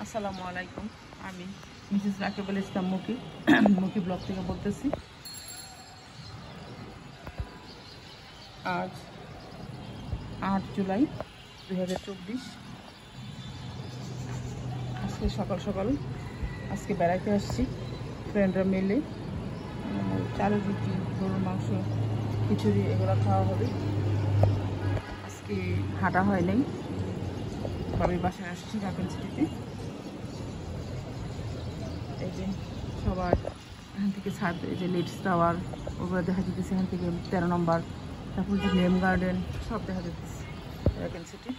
আসসালামু আলাইকুম। আমি মিসেস রাকিবুল ইসলাম মুকি ব্লগ থেকে বলতেছি। আজ 8 জুলাই 2024। আজকে সকাল সকাল বেড়াইতে আসছি ফ্রেন্ডরা মিলে। চালের রুটি, গরুর মাংস, খিচুড়ি এগুলো খাওয়া হবে। আজকে হাঁটা হয় নাই, বাবির বাসায় আসছি রাকেন সিটিতে। এই যে সবার এখান থেকে ছাদ, এই যে লিডস টাওয়ার ওগুলো দেখা যেতেছে এখান থেকে 13 নম্বর, তারপর যে নেম গার্ডেন সব দেখা যেতেছে রাকেন সিটি।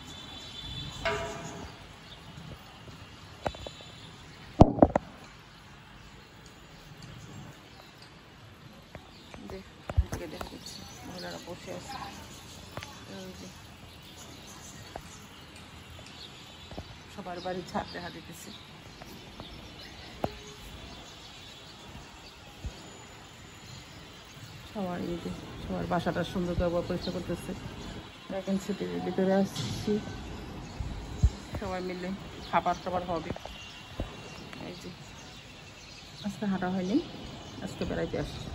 এখান থেকে দেখা যাচ্ছে মহিলারা বসে আছে। সবার বাড়ির ছাদ দেখা যেতেছে। সবার বাসাটা সুন্দর করে পরিষ্কার করতেছে। রাকেন সিটির ভিতরে আসছি, সবাই মিলে খাবার টাবার হবে। এই যে আজকে হাঁটা হয়নি, আজকে বেড়াইতে আসছি।